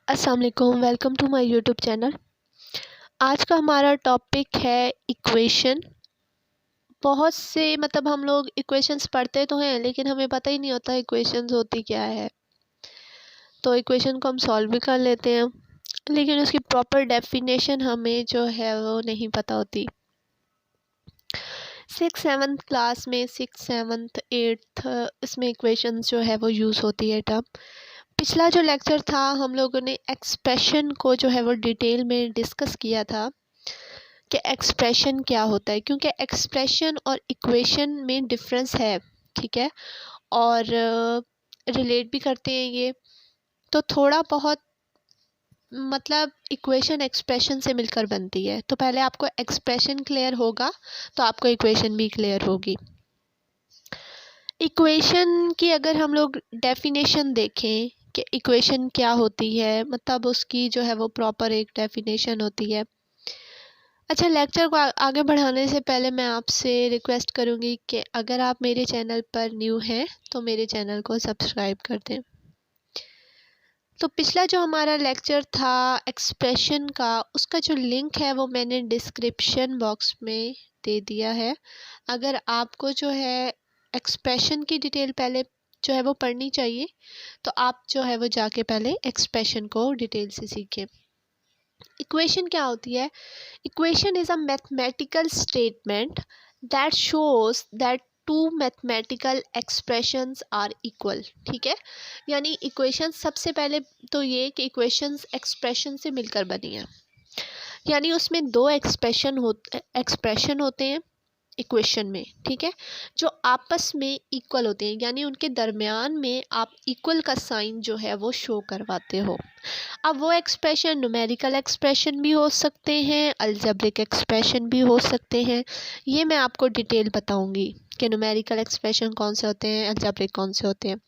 अस्सलाम वालेकुम, welcome to my YouTube channel. आज का हमारा टॉपिक है इक्वेशन। बहुत से हम लोग इक्वेशंस पढ़ते तो हैं लेकिन हमें पता ही नहीं होता इक्वेशंस होती क्या है। तो इक्वेशन को हम सॉल्व भी कर लेते हैं लेकिन उसकी प्रॉपर डेफिनेशन हमें जो है वो नहीं पता होती। 6th 7th क्लास में 6th 7th 8th इसमें इक्वेशंस जो है वो यूज़ होती है टर्म। पिछला जो लेक्चर था हम लोगों ने एक्सप्रेशन को जो है वो डिटेल में डिस्कस किया था कि एक्सप्रेशन क्या होता है, क्योंकि एक्सप्रेशन और इक्वेशन में डिफरेंस है, ठीक है, और रिलेट भी करते हैं ये। तो थोड़ा बहुत इक्वेशन एक्सप्रेशन से मिलकर बनती है। तो पहले आपको एक्सप्रेशन क्लियर होगा तो आपको इक्वेशन भी क्लियर होगी। इक्वेशन की अगर हम लोग डेफिनेशन देखें कि इक्वेशन क्या होती है, उसकी जो है वो प्रॉपर एक डेफिनेशन होती है। अच्छा, लेक्चर को आगे बढ़ाने से पहले मैं आपसे रिक्वेस्ट करूंगी कि अगर आप मेरे चैनल पर न्यू हैं तो मेरे चैनल को सब्सक्राइब कर दें। तो पिछला जो हमारा लेक्चर था एक्सप्रेशन का, उसका जो लिंक है वो मैंने डिस्क्रिप्शन बॉक्स में दे दिया है। अगर आपको जो है एक्सप्रेशन की डिटेल पहले जो है वो पढ़नी चाहिए तो आप जो है वो जाके पहले एक्सप्रेशन को डिटेल से सीखें। इक्वेशन क्या होती है? Equation is a mathematical statement that shows that two mathematical expressions are equal. ठीक है, यानी इक्वेशन सबसे पहले तो ये कि इक्वेशंस एक्सप्रेशन से मिलकर बनी है, यानी उसमें दो एक्सप्रेशन होते हैं इक्वेशन में, ठीक है, जो आपस में इक्वल होते हैं, यानी उनके दरमियान में आप इक्वल का साइन जो है वो शो करवाते हो। अब वो एक्सप्रेशन न्यूमेरिकल एक्सप्रेशन भी हो सकते हैं, अलजेब्रिक एक्सप्रेशन भी हो सकते हैं। ये मैं आपको डिटेल बताऊंगी कि न्यूमेरिकल एक्सप्रेशन कौन से होते हैं, अलजेब्रिक कौन से होते हैं।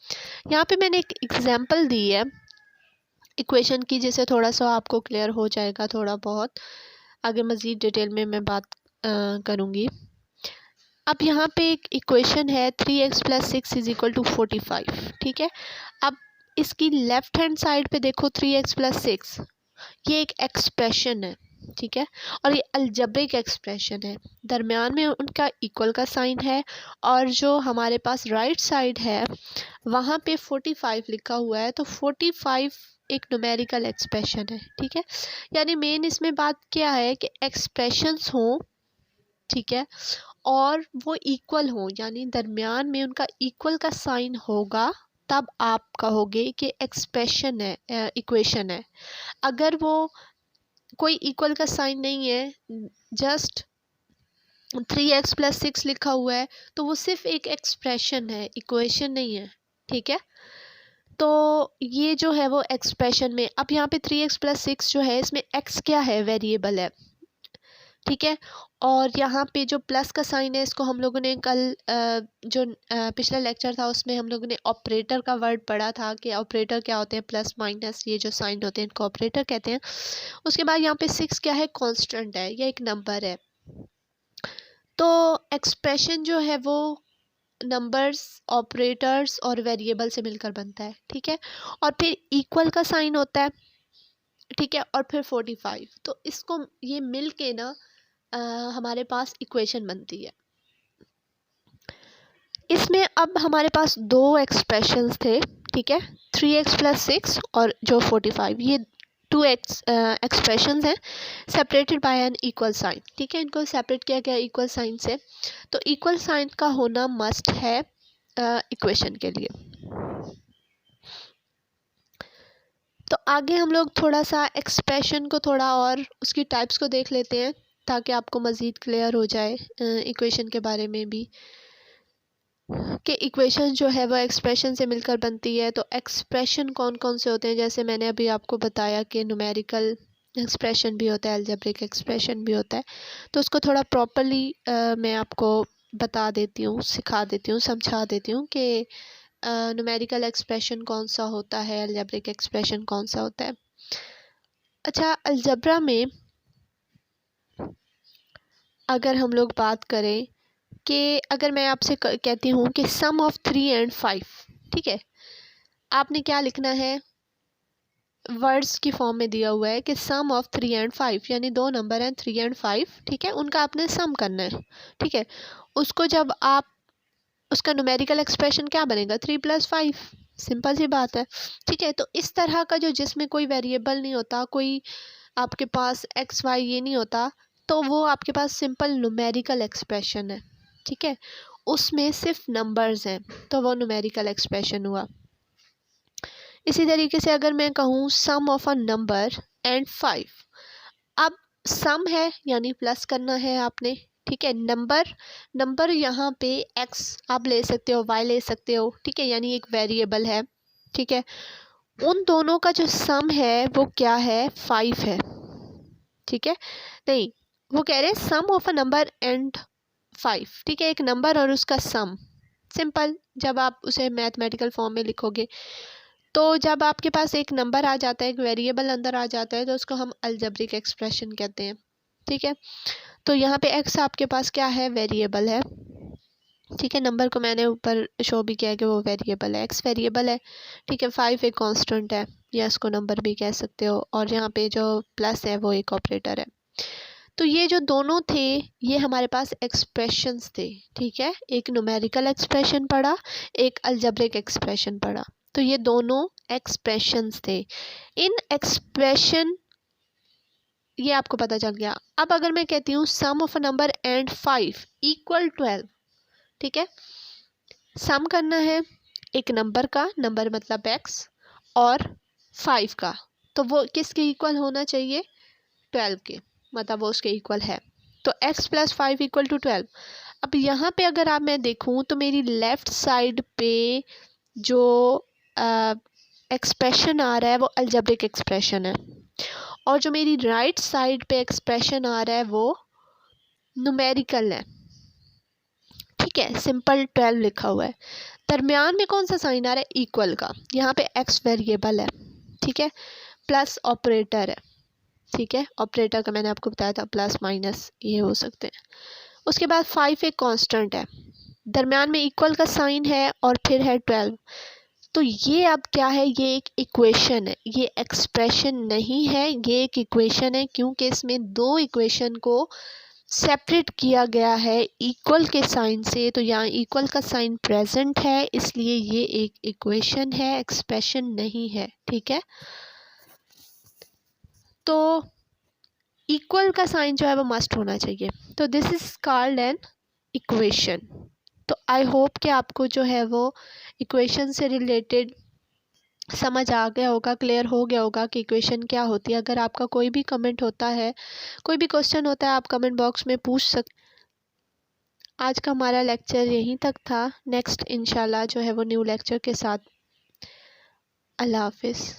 यहाँ पे मैंने एक एग्जांपल दी है इक्वेशन की, जिससे थोड़ा सा आपको क्लियर हो जाएगा। थोड़ा बहुत आगे मज़ीद डिटेल में मैं बात करूँगी। अब यहाँ पे एक इक्वेशन है 3x + 6 = 45, ठीक है। अब इसकी लेफ्ट हैंड साइड पे देखो 3x + 6, ये एक एक्सप्रेशन है, ठीक है, और ये अलजेब्रिक एक्सप्रेशन है। दरमियान में उनका इक्वल का साइन है और जो हमारे पास राइट साइड है वहाँ पे 45 लिखा हुआ है। तो 45 एक न्यूमेरिकल एक्सप्रेशन है, ठीक है। यानी मेन इसमें बात क्या है कि एक्सप्रेशंस हों, ठीक है, और वो इक्वल हो, यानी दरमियान में उनका इक्वल का साइन होगा, तब आप कहोगे कि एक्सप्रेशन है, इक्वेशन है। अगर वो कोई इक्वल का साइन नहीं है, जस्ट 3x + 6 लिखा हुआ है, तो वो सिर्फ एक एक्सप्रेशन है, इक्वेशन नहीं है, ठीक है। तो ये जो है वो एक्सप्रेशन में, अब यहाँ पे 3x + 6 जो है इसमें x क्या है, वेरिएबल है, ठीक है। और यहाँ पे जो प्लस का साइन है इसको हम लोगों ने कल जो पिछला लेक्चर था उसमें हम लोगों ने ऑपरेटर का वर्ड पढ़ा था कि ऑपरेटर क्या होते हैं, प्लस माइनस, ये जो साइन होते हैं इनको ऑपरेटर कहते हैं। उसके बाद यहाँ पे 6 क्या है, कांस्टेंट है, ये एक नंबर है। तो एक्सप्रेशन जो है वो नंबर्स, ऑपरेटर्स और वेरिएबल से मिलकर बनता है, ठीक है। और फिर इक्वल का साइन होता है, ठीक है, और फिर 45। तो इसको ये मिल के ना हमारे पास इक्वेशन बनती है। इसमें अब हमारे पास दो एक्सप्रेशंस थे, ठीक है, 3x + 6 और जो 45, ये टू एक्सप्रेशंस हैं separated by an equal sign, ठीक है। इनको सेपरेट किया गया इक्वल साइन से। तो इक्वल साइन का होना मस्ट है इक्वेशन के लिए। तो आगे हम लोग थोड़ा सा एक्सप्रेशन को थोड़ा और उसकी टाइप्स को देख लेते हैं ताकि आपको मज़ीद क्लियर हो जाए इक्वेशन के बारे में भी कि इक्वेशन जो है वो एक्सप्रेशन से मिलकर बनती है। तो एक्सप्रेशन कौन कौन से होते हैं, जैसे मैंने अभी आपको बताया कि न्यूमेरिकल एक्सप्रेशन भी होता है, अलजेब्रिक एक्सप्रेशन भी होता है। तो उसको थोड़ा प्रॉपरली मैं आपको बता देती हूँ, सिखा देती हूँ, समझा देती हूँ कि न्यूमेरिकल एक्सप्रेशन कौन सा होता है, अलजेब्रिक एक्सप्रेशन कौन सा होता है। अच्छा, अलजब्रा में अगर हम लोग बात करें कि अगर मैं आपसे कहती हूँ कि सम ऑफ 3 और 5, ठीक है, आपने क्या लिखना है, वर्ड्स की फॉर्म में दिया हुआ है कि सम ऑफ 3 एंड 5, यानी दो नंबर हैं 3 एंड 5, ठीक है, उनका आपने सम करना है, ठीक है। उसको जब आप, उसका न्यूमेरिकल एक्सप्रेशन क्या बनेगा, 3 + 5, सिंपल सी बात है, ठीक है। तो इस तरह का जो, जिसमें कोई वेरिएबल नहीं होता, कोई आपके पास एक्स वाई ये नहीं होता, तो वो आपके पास सिंपल न्यूमेरिकल एक्सप्रेशन है, ठीक है। उसमें सिर्फ नंबर्स हैं, तो वो न्यूमेरिकल एक्सप्रेशन हुआ। इसी तरीके से अगर मैं कहूँ सम ऑफ अ नंबर एंड 5, अब सम है यानी प्लस करना है आपने, ठीक है। नंबर यहाँ पे एक्स आप ले सकते हो, वाई ले सकते हो, ठीक है, यानी एक वेरिएबल है, ठीक है। उन दोनों का जो सम है वो क्या है, 5 है, ठीक है। नहीं, वो कह रहे हैं सम ऑफ अ नंबर एंड 5, ठीक है, एक नंबर और उसका सम। सिंपल, जब आप उसे मैथमेटिकल फॉर्म में लिखोगे, तो जब आपके पास एक नंबर आ जाता है, एक वेरिएबल अंदर आ जाता है, तो उसको हम अलजेब्रिक एक्सप्रेशन कहते हैं, ठीक है। तो यहाँ पे एक्स आपके पास क्या है, वेरिएबल है, ठीक है। नंबर को मैंने ऊपर शो भी किया कि वो वेरिएबल है, एक्स वेरिएबल है, ठीक है। 5 एक कांस्टेंट है, या इसको नंबर भी कह सकते हो, और यहाँ पे जो प्लस है वो एक ऑपरेटर है। तो ये जो दोनों थे, ये हमारे पास एक्सप्रेशंस थे, ठीक है। एक न्यूमेरिकल एक्सप्रेशन पढ़ा, एक अलजेब्रिक एक्सप्रेशन पढ़ा, तो ये दोनों एक्सप्रेशंस थे। इन एक्सप्रेशन, ये आपको पता चल गया। अब अगर मैं कहती हूँ सम ऑफ अ नंबर एंड 5 = 12, ठीक है, सम करना है एक नंबर का, नंबर मतलब एक्स, और 5 का, तो वो किसके इक्वल होना चाहिए, 12 के, मतलब वो उसके इक्वल है। तो x + 5 = 12। अब यहाँ पे अगर आप, मैं देखूँ तो मेरी लेफ़्ट साइड पे जो एक्सप्रेशन आ रहा है वो अलजेब्रिक एक्सप्रेशन है, और जो मेरी राइट साइड पे एक्सप्रेशन आ रहा है वो न्यूमेरिकल है, ठीक है। सिंपल 12 लिखा हुआ है, दरमियान में कौन सा साइन आ रहा है, इक्वल का, यहाँ पे x वेरिएबल है, ठीक है, प्लस ऑपरेटर है, ठीक है। ऑपरेटर का मैंने आपको बताया था, प्लस माइनस ये हो सकते हैं। उसके बाद 5 एक कांस्टेंट है, दरमियान में इक्वल का साइन है, और फिर है 12। तो ये अब क्या है, ये एक इक्वेशन है, ये एक्सप्रेशन नहीं है, ये एक इक्वेशन है, क्योंकि इसमें दो इक्वेशन को सेपरेट किया गया है इक्वल के साइन से। तो यहाँ इक्वल का साइन प्रेजेंट है, इसलिए ये एक इक्वेशन है, एक्सप्रेशन नहीं है, ठीक है। तो इक्वल का साइन जो है वो मस्ट होना चाहिए, तो this is called an equation. तो आई होप कि आपको जो है वो इक्वेशन से रिलेटेड समझ आ गया होगा, क्लियर हो गया होगा कि इक्वेशन क्या होती है। अगर आपका कोई भी कमेंट होता है, कोई भी क्वेश्चन होता है, आप कमेंट बॉक्स में पूछ सकते। आज का हमारा लेक्चर यहीं तक था, नेक्स्ट इंशाल्लाह जो है वो न्यू लेक्चर के साथ। अल्लाह हाफिज़।